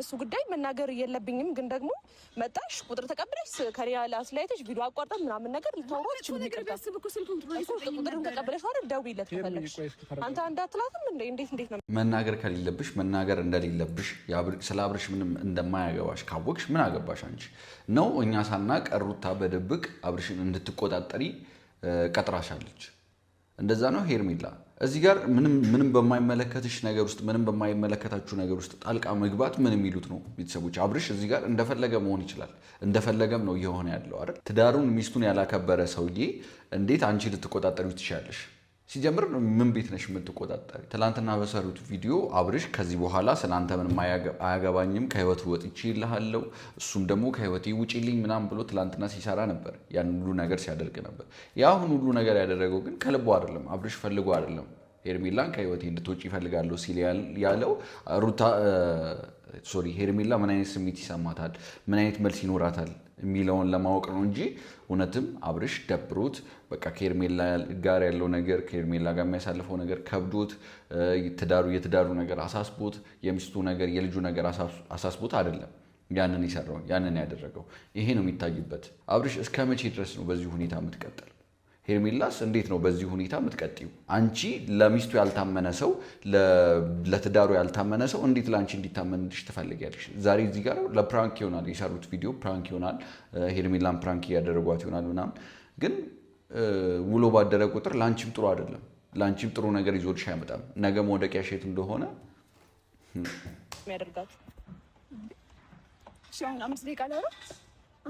በሱ ጉዳይ መናገር የለብኝም ግን ደግሞ መጣሽ ቁጥር ተቀብለሽ ከሪያል አስላይተሽ ቪዲዮ አቋርጠን ምናምን ነገር ልታወራው ትችሉ ነገር ቢያስብ እኮ ስልኩን ቁጥሩን ተቀብለሽ አይደል ደውይለት ከፈለግሽ አንተ እንዳትላትም እንዴት ነው መናገር ከሌለብሽ መናገር እንደሌለብሽ ስለ አብርሽ ምንም እንደማያገባሽ ካወቅሽ ምን አገባሽ አንቺ ነው እኛ ሳናቅ ሩታ በድብቅ አብርሽን እንድትቆጣጠሪ ቀጥራሻለች እንደዛ ነው ሄርሜላ እዚህ ጋር ምንም በማይመለከትሽ ነገር ውስጥ ምንም በማይመለከታችሁ ነገር ውስጥ ጣልቃ መግባት ምን የሚሉት ነው ቤተሰቦች አብርሽ እዚህ ጋር እንደፈለገ መሆን ይችላል እንደፈለገም ነው እየሆነ ያለው አይደል ትዳሩን ሚስቱን ያላከበረ ሰውዬ እንዴት አንቺ ልትቆጣጠሪው ትችያለሽ ሲጀምር ምን ቤት ነሽ የምትቆጣጠሪ ትላንትና በሰሩት ቪዲዮ አብርሽ ከዚህ በኋላ ስላንተ ምንም አያገባኝም ከህይወት ወጥቼ ይልሃለሁ እሱም ደግሞ ከህይወቴ ውጪልኝ ምናምን ብሎ ትላንትና ሲሰራ ነበር ያን ሁሉ ነገር ሲያደርግ ነበር ያ ሁሉ ነገር ያደረገው ግን ከልቡ አይደለም አብርሽ ፈልጎ አይደለም ሄርሜላን ከህይወቴ እንድትወጪ ይፈልጋለሁ ሲል ያለው ሩታ ሶሪ ሄርሜላ ምን አይነት ስሜት ይሰማታል ምን አይነት መልስ ይኖራታል የሚለውን ለማወቅ ነው እንጂ እውነትም አብርሽ ደብሮት በቃ ከሄርሜላ ጋር ያለው ነገር ከሄርሜላ ጋር የሚያሳልፈው ነገር ከብዶት የትዳሩ ነገር አሳስቦት የሚስቱ ነገር የልጁ ነገር አሳስቦት አይደለም ያንን ይሰራው ያንን ያደረገው ይሄ ነው የሚታይበት አብርሽ እስከ መቼ ድረስ ነው በዚህ ሁኔታ የምትቀጥል ሄርሜላስ እንዴት ነው በዚህ ሁኔታ የምትቀጥዩ አንቺ ለሚስቱ ያልታመነ ሰው ለትዳሩ ያልታመነ ሰው እንዴት ላንቺ እንዲታመንልሽ ትፈልጊያለሽ ዛሬ እዚህ ጋር ለፕራንክ ይሆናል የሰሩት ቪዲዮ ፕራንክ ይሆናል ሄርሜላን ፕራንክ ያደረጓት ይሆናል ምናምን ግን ውሎ ባደረ ቁጥር ላንቺም ጥሩ አይደለም ላንቺም ጥሩ ነገር ይዞልሽ አይመጣም ነገ መውደቂያ ሼት እንደሆነ የሚያደርጋት ሻውን 5 ደቂቃ ላይ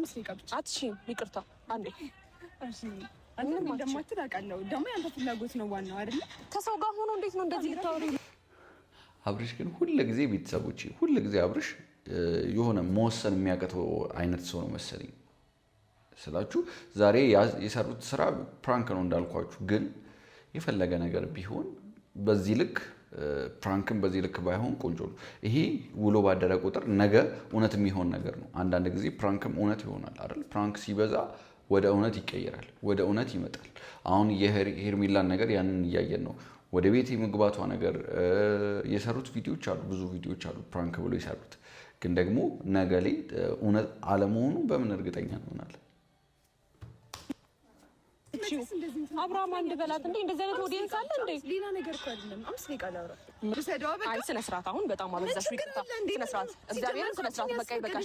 5 ደቂቃ ብቻ አትሺም ይቅርታ አንዴ እሺ አንተም እንደማትል አውቃለሁ ደግሞ ያንተ ፍላጎት ነው ዋናው አይደል ከሰው ጋር ሆኖ እንዴት ነው እንደዚህ ልታወሪ አብርሽ ግን ሁልጊዜ ቤተሰቦቼ ሁልጊዜ አብርሽ የሆነ መወሰን የሚያቀተው አይነት ሰው ነው መሰለኝ ስላችሁ ዛሬ የሰሩት ስራ ፕራንክ ነው እንዳልኳችሁ ግን የፈለገ ነገር ቢሆን በዚህ ልክ ፕራንክም በዚህ ልክ ባይሆን ቆንጆ ነው ይሄ ውሎ ባደረ ቁጥር ነገ እውነት የሚሆን ነገር ነው አንዳንድ ጊዜ ፕራንክም እውነት ይሆናል አይደል ፕራንክ ሲበዛ ወደ እውነት ይቀየራል ወደ እውነት ይመጣል አሁን የሄርሜላን ነገር ያንን እያየን ነው ወደ ቤት የመግባቷ ነገር የሰሩት ቪዲዮዎች አሉ ብዙ ቪዲዮዎች አሉ ፕራንክ ብሎ የሰሩት ግን ደግሞ ነገ ላይ እውነት አለመሆኑ በምን እርግጠኛ እንሆናለን አብርሃም አንድ በላት እንዴ እንደዚህ አይነት ኦዲየንስ አለ እንዴ ሌላ ነገር እኮ አይደለም 5 ደቂቃ ላውራ አይ ስነ ስርዓት አሁን በጣም አበዛሽ ይቅርታ ስነ ስርዓት እግዚአብሔርን ስነ ስርዓት በቃ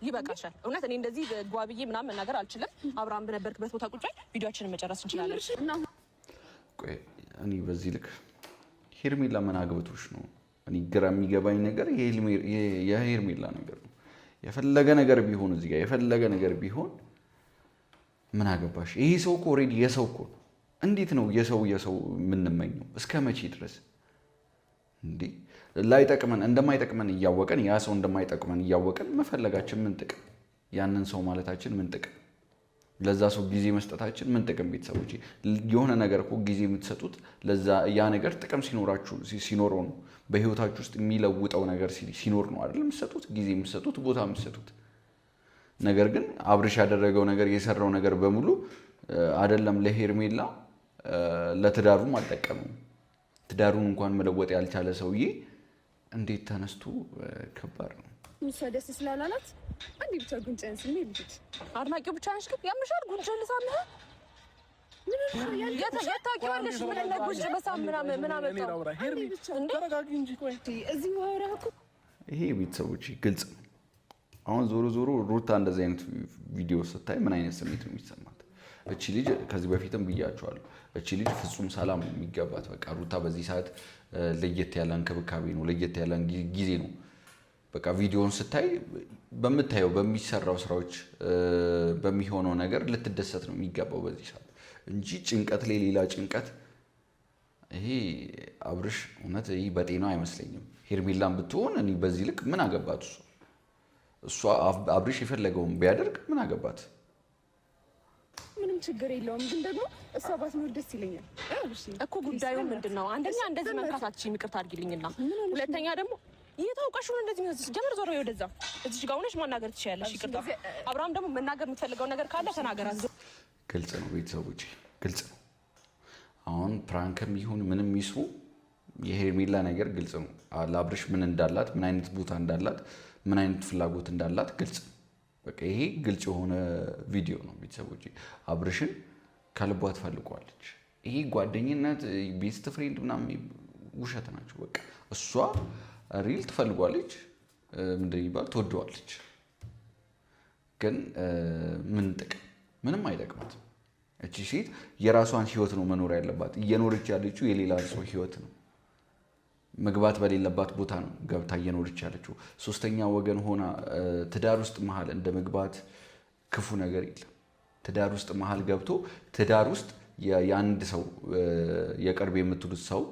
ይበቃሻል እውነት እኔ እንደዚህ ጓብዬ ምናምን መናገር አልችልም አብርሃም በነበርክበት ቦታ ቁጭ ቪዲዮአችንን መጨረስ እንችላለን ቆይ እኔ በዚህ ልክ ሄርሜላ ምን አግብቶሽ ነው እኔ ግራ የሚገባኝ ነገር የሄርሜላ ነገር ነው የፈለገ ነገር ቢሆን እዚህ ጋር የፈለገ ነገር ቢሆን ምን አገባሽ ይሄ ሰው እኮ ኦሬዲ የሰው እኮ እንዴት ነው የሰው የምንመኘው እስከ መቼ ድረስ እንዴ ላይጠቅመን እንደማይጠቅመን እያወቀን ያ ሰው እንደማይጠቅመን እያወቀን መፈለጋችን ምን ጥቅም ያንን ሰው ማለታችን ምን ጥቅም ለዛ ሰው ጊዜ መስጠታችን ምን ጥቅም ቤተሰቦቼ የሆነ ነገር እኮ ጊዜ የምትሰጡት ለዛ ያ ነገር ጥቅም ሲኖረው ነው በህይወታችሁ ውስጥ የሚለውጠው ነገር ሲኖር ነው አይደል የምትሰጡት ጊዜ የምትሰጡት ቦታ የምትሰጡት ነገር ግን አብርሽ ያደረገው ነገር የሰራው ነገር በሙሉ አይደለም ለሄርሜላ ለትዳሩም አልጠቀመም ትዳሩን እንኳን መለወጥ ያልቻለ ሰውዬ እንዴት ተነስቶ ከባድ ነው ደስ ስላላላት አንዴ ብቻ ጉንጨን ስሜ ልጅ አድናቂው ብቻ ነሽ ግን ያምሻል ጉንጨን ልሳምህ ያታውቂዋለሽ ምን ለጉንጭ በሳም ምናምን ተረጋጊ እንጂ ቆይ እዚህ ማውራህ እኮ ይሄ ቤተሰቦች ግልጽ ነው አሁን ዞሮ ሩታ እንደዚህ አይነት ቪዲዮ ስታይ ምን አይነት ስሜት ነው የሚሰማት እቺ ልጅ ከዚህ በፊትም ብያቸዋለሁ እቺ ልጅ ፍጹም ሰላም የሚገባት በቃ ሩታ በዚህ ሰዓት ለየት ያለ እንክብካቤ ነው ለየት ያለ ጊዜ ነው በቃ ቪዲዮውን ስታይ በምታየው በሚሰራው ስራዎች በሚሆነው ነገር ልትደሰት ነው የሚገባው በዚህ ሰዓት እንጂ ጭንቀት ላይ ሌላ ጭንቀት ይሄ አብርሽ እውነት ይሄ በጤና አይመስለኝም ሄርሜላን ብትሆን እኔ በዚህ ልክ ምን አገባት እሷ አብርሽ የፈለገውን ቢያደርግ ምን አገባት ምንም ችግር የለውም ግን ደግሞ እሷ ባትኖር ደስ ይለኛል እኮ ጉዳዩ ምንድነው አንደኛ እንደዚህ መንካታችን ይቅርታ አድርጊልኝና ሁለተኛ ደግሞ የታውቃሽው እንደዚህ ነው ጀመር ዞሮ ወደዛ እዚህ ጋር ሆነሽ ማናገር ትችያለሽ ይቅርታ አብርሃም ደግሞ መናገር የምትፈልገው ነገር ካለ ተናገራ ግልጽ ነው ቤተሰቦቼ ግልጽ ነው አሁን ፕራንክም ይሁን ምንም ይስሩ የሄርሜላ ነገር ግልጽ ነው። ለአብርሽ ምን እንዳላት፣ ምን አይነት ቦታ እንዳላት፣ ምን አይነት ፍላጎት እንዳላት ግልጽ ነው። በቃ ይሄ ግልጽ የሆነ ቪዲዮ ነው። ቤተሰቦች አብርሽን ከልቧ ትፈልገዋለች። ይሄ ጓደኝነት ቤስት ፍሬንድ ምናምን ውሸት ናቸው። በቃ እሷ ሪል ትፈልጓለች፣ ምንድን ይባል ትወደዋለች። ግን ምን ጥቅም? ምንም አይጠቅማትም። እቺ ሴት የራሷን ህይወት ነው መኖር ያለባት። እየኖረች ያለችው የሌላ ሰው ህይወት ነው። መግባት በሌለባት ቦታ ነው ገብታ እየኖረች ያለችው። ሶስተኛ ወገን ሆና ትዳር ውስጥ መሀል እንደ መግባት ክፉ ነገር የለም። ትዳር ውስጥ መሀል ገብቶ ትዳር ውስጥ የአንድ ሰው የቅርብ የምትሉት ሰው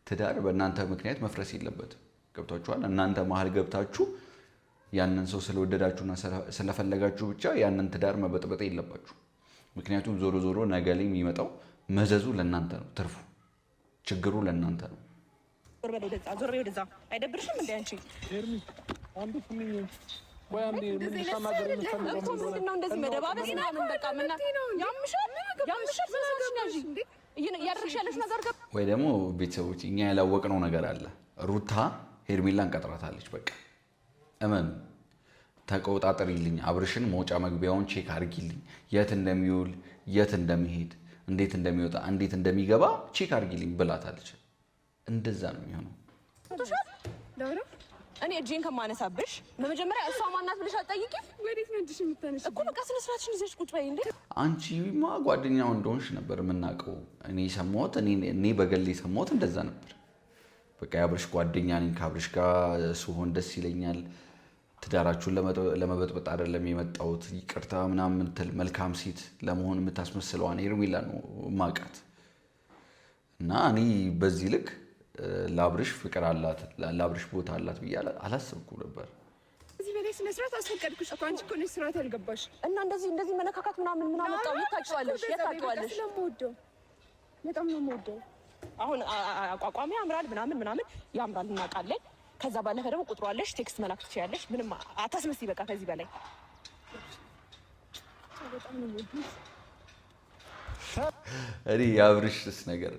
ትዳር በእናንተ ምክንያት መፍረስ የለበትም። ገብቷችኋል? እናንተ መሀል ገብታችሁ ያንን ሰው ስለወደዳችሁና ስለፈለጋችሁ ብቻ ያንን ትዳር መበጥበጥ የለባችሁ። ምክንያቱም ዞሮ ዞሮ ነገ ላይ የሚመጣው መዘዙ ለእናንተ ነው፣ ትርፉ ችግሩ ለእናንተ ነው። ዞር በይ ወደዛ። አይደብርሽም እንዴ አንቺ? ወይ ደግሞ ቤተሰቦች እኛ ያላወቅነው ነገር አለ። ሩታ ሄርሜላን ቀጥራታለች። በቃ እመኑ፣ ተቆጣጠሪልኝ፣ አብርሽን መውጫ መግቢያውን ቼክ አድርጊልኝ፣ የት እንደሚውል የት እንደሚሄድ እንዴት እንደሚወጣ እንዴት እንደሚገባ ቼክ አድርጊልኝ ብላታለች። እንደዛ ነው የሚሆነው። እኔ እጄን ከማነሳብሽ በመጀመሪያ እሷ ማናት ብለሽ አትጠይቂም? ወዴት ነው እጅሽ የምታነሺው እኮ? በቃ ስነ ስርዓትሽን ይዘሽ ቁጭ በይ እንዴ። አንቺማ ጓደኛው እንደሆንሽ ነበር የምናውቀው። እኔ ሰማሁት፣ እኔ በገሌ ሰማሁት፣ እንደዛ ነበር። በቃ የአብርሽ ጓደኛ ነኝ፣ ከአብርሽ ጋር ስሆን ደስ ይለኛል፣ ትዳራችሁን ለመበጥበጥ አይደለም የመጣሁት፣ ይቅርታ ምናምን የምትል መልካም ሴት ለመሆን የምታስመስለዋን ሄርሜላ ነው ማውቃት። እና እኔ በዚህ ልክ ለአብርሽ ፍቅር አላት፣ ለአብርሽ ቦታ አላት ብዬ አላሰብኩም ነበር። እዚህ በላይ ስነ ስርዓት አስፈቀድኩሽ እኮ አንቺ እኮ ነሽ ስርዓት ያልገባሽ። እና እንደዚህ መነካካት ምናምን አመጣው? የታውቂዋለሽ ስለምወደው በጣም ነው የምወደው። አሁን አቋቋሚ ያምራል ምናምን ያምራል እናውቃለን። ከዛ ባለፈ ደግሞ ቁጥሯለሽ፣ ቴክስት መላክ ትችያለሽ። ምንም አታስመስይ። በቃ ከዚህ በላይ በጣም ነው የምወደው። እኔ የአብርሽስ ነገር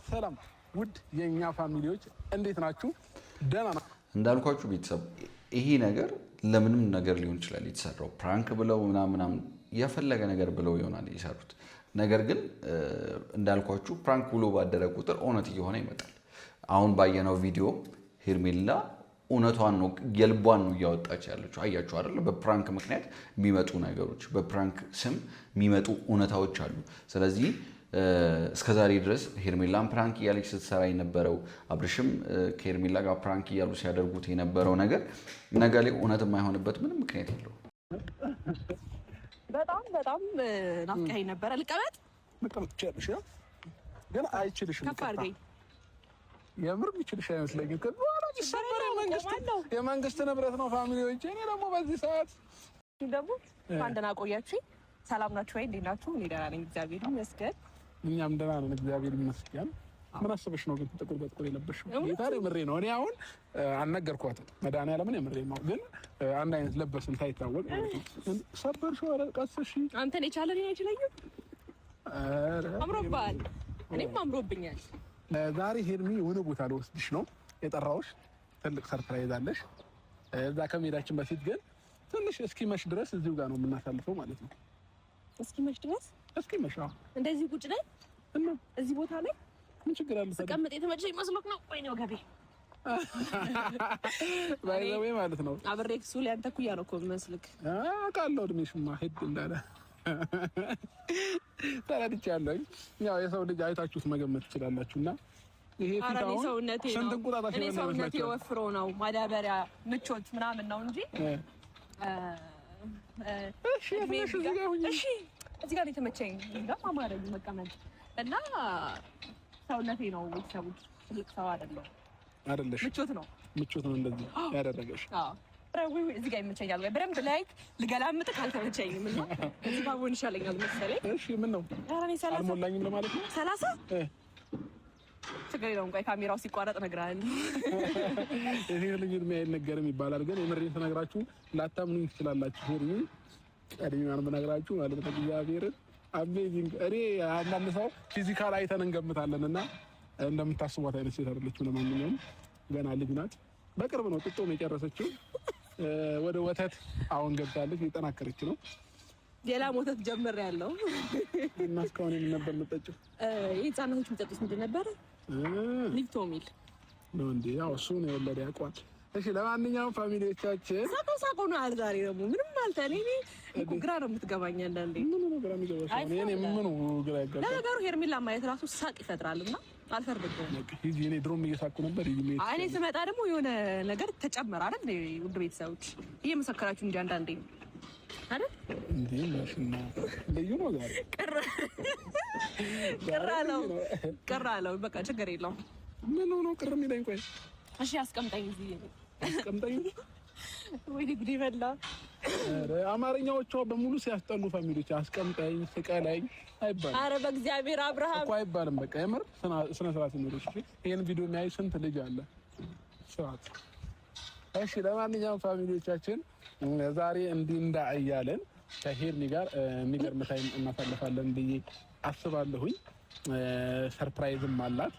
ሰላም ውድ የኛ ፋሚሊዎች እንዴት ናችሁ? ደህና ነው እንዳልኳችሁ ቤተሰብ። ይሄ ነገር ለምንም ነገር ሊሆን ይችላል የተሰራው፣ ፕራንክ ብለው ምናምን የፈለገ ነገር ብለው ይሆናል የሰሩት። ነገር ግን እንዳልኳችሁ ፕራንክ ብሎ ባደረ ቁጥር እውነት እየሆነ ይመጣል። አሁን ባየነው ቪዲዮ ሄርሜላ እውነቷን ነው፣ የልቧን ነው እያወጣች ያለችው። አያችሁ አይደል? በፕራንክ ምክንያት የሚመጡ ነገሮች፣ በፕራንክ ስም የሚመጡ እውነታዎች አሉ። ስለዚህ እስከዛሬ ድረስ ሄርሜላን ፕራንክ እያለች ስትሰራ የነበረው፣ አብርሽም ከሄርሜላ ጋር ፕራንክ እያሉ ሲያደርጉት የነበረው ነገር ነገ ላይ እውነት የማይሆንበት ምንም ምክንያት የለው። በጣም ናፍቀኸኝ ነበረ። ልቀመጥ? መቀመጥ ትችያለሽ፣ ግን አይችልሽም። ከፍ አድርገኝ። የምር የሚችልሽ አይመስለኝም። የመንግስት ንብረት ነው ፋሚሊዎች። እኔ ደግሞ በዚህ ሰዓት ደግሞ እንኳን ደህና ቆያችሁኝ። ሰላም ናችሁ ወይ? እንዴት ናችሁ? እኔ ደህና ነኝ እግዚአብሔር ይመስገን። እኛም ደህና ነን እግዚአብሔር ይመስገን። ምን አስበሽ ነው ግን ጥቁር በጥቁር የለበሽው? ጌታሪ ምሬ ነው። እኔ አሁን አልነገርኳትም፣ መድኃኒዓለምን የምሬ ነው። ግን አንድ አይነት ለበስን ሳይታወቅ ሰበርሽው። ኧረ ቀስ እሺ። አንተን የቻለ እኔን አይችለኝም። አምሮብሃል፣ እኔም አምሮብኛል። ዛሬ ሄርሚ የሆነ ቦታ ልወስድሽ ነው የጠራሁሽ። ትልቅ ሰርፕራይዝ አለሽ። እዛ ከመሄዳችን በፊት ግን ትንሽ እስኪመሽ ድረስ እዚሁ ጋር ነው የምናሳልፈው ማለት ነው። እስኪመሽ ድረስ? እስኪመሽ። አዎ። እንደዚህ ቁጭ ላይ እና እዚህ ቦታ ላይ ምን ችግር አለ? ተቀምጥ። የተመቸኝ መስሎክ ነው? ወይኔ ወገቤ ባይዘዌ ማለት ነው። አብሬክ ሱል ያንተ ኩያ ነው እኮ መስልክ። አውቃለሁ እድሜሽማ ሄድ እንዳለ ተረድቻለሁኝ። ያው የሰው ልጅ አይታችሁት መገመት ትችላላችሁና ይሄ ፊታው ስንት እንቁጣጣሽ ነው? ሰውነቴ ወፍሮ ነው ማዳበሪያ ምቾት ምናምን ነው እንጂ እሺ እዚህ ጋር የተመቸኝ እንዴ አማረኝ መቀመጥ እና ሰውነቴ ነው። ቤተሰቦች ትልቅ ሰው አይደለሽ። ምቾት ነው እንደዚህ ያደረገሽ። አዎ እዚህ ጋር ይመቸኛል ወይ በደንብ ላይ ልገላምጥ ካልተመቸኝም እና እዚህ ጋር ሆን ይሻለኛል መሰለኝ። እሺ ምን ነው አልሞላኝም ለማለት ነው? 30 ችግር የለውም። ቆይ ካሜራው ሲቋረጥ እነግርሃለሁ። ይሄ ልጅ እድሜ አይነገርም ይባላል፣ ግን የምሬን ተነግራችሁ ላታምኑኝ ትችላላችሁ። ሄርሚ ቀድሜዋን ብነግራችሁ ማለት ነው እግዚአብሔርን አሜዚንግ። እኔ አንዳንድ ሰው ፊዚካል አይተን እንገምታለን እና እንደምታስቧት አይነት ሴት አይደለችም። ለማንኛውም ገና ልጅ ናት። በቅርብ ነው ጥጦ ነው የጨረሰችው። ወደ ወተት አሁን ገብታለች፣ እየጠናከረች ነው። ሌላ ወተት ጀምሬያለሁ እና እስካሁን ምን ነበር የምጠጪው? የህፃናቶች የሚጠጡት ምንድን ነበር? ሊፕቶሚል ነው እንዴ? ያው እሱ ነው የወለደ ያውቋል። እሺ ለማንኛውም ፋሚሊዎቻችን ሳቆ ነው አለ ዛሬ ደግሞ ምንም አልተኔ እኔ ግራ ነው የምትገባኝ አንዳንዴ። ምን ነው ግራ የሚገባሽ? እኔ ምን ነው ግራ ያጋባኝ? ለነገሩ ሄርሜላ ማየት ራሱ ሳቅ ይፈጥራልና አልፈርድብህም። እኔ ድሮም እየሳኩ ነበር። እኔ ስመጣ ደግሞ የሆነ ነገር ተጨመረ አይደል? ውድ ቤተሰቦች እየመሰከራችሁ እንጂ አንዳንዴ አይደል እንዴ ማሽና ለዩ ነው ዛሬ ቅር አለው። በቃ ችግር የለውም። ምን ነው ቅር የሚለኝ? ቆይ እሺ አስቀምጠኝ እዚህ አስቀምጠኝ። ወይ ጉድ ይበላ። አማርኛዎቿ በሙሉ ሲያስጠሉ ፋሚሊዎች አስቀምጠኝ፣ ስቀለኝ አይባልም። ኧረ በእግዚአብሔር አብርሃም እኮ አይባልም። በቃ የምር ስነ ስርዓት ይኖርሽ። ይሄን ቪዲዮ የሚያይ ስንት ልጅ አለ? ስርዓት። እሺ ለማንኛውም ፋሚሊዎቻችን ዛሬ እንዲህ እንዳያለን ከሄርኒ ጋር የሚገርም ታይም እናሳልፋለን ብዬ አስባለሁኝ። ሰርፕራይዝም አላት።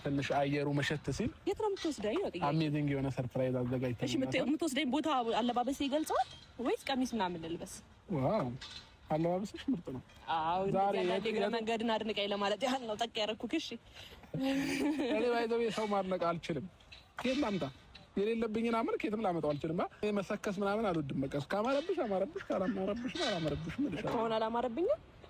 ትንሽ አየሩ መሸት ሲል የት ነው የምትወስደኝ? ነው ጥያቄ። አሜዚንግ የሆነ ሰርፕራይዝ አዘጋጅተን። እሺ የምትወስደኝ ቦታ አለባበሴ ይገልጸዋል ወይስ ቀሚስ ምናምን ልልበስ? ዋው አለባበስሽ ምርጥ ነው። አዎ ዛሬ የግረ መንገድን አድንቀኝ ለማለት ያህል ነው ጠቅ ያደረኩህ። እሺ እኔ ባይዘው ሰው ማድነቅ አልችልም። ከየት ላምጣ? የሌለብኝን አመል ከየትም ላመጣው አልችልም። መሰከስ ምናምን አልወድም። በቃ ካማረብሽ አማረብሽ፣ ካላማረብሽ አላማረብሽ። ምን ይሻላል? ከሆነ አላማረብኝም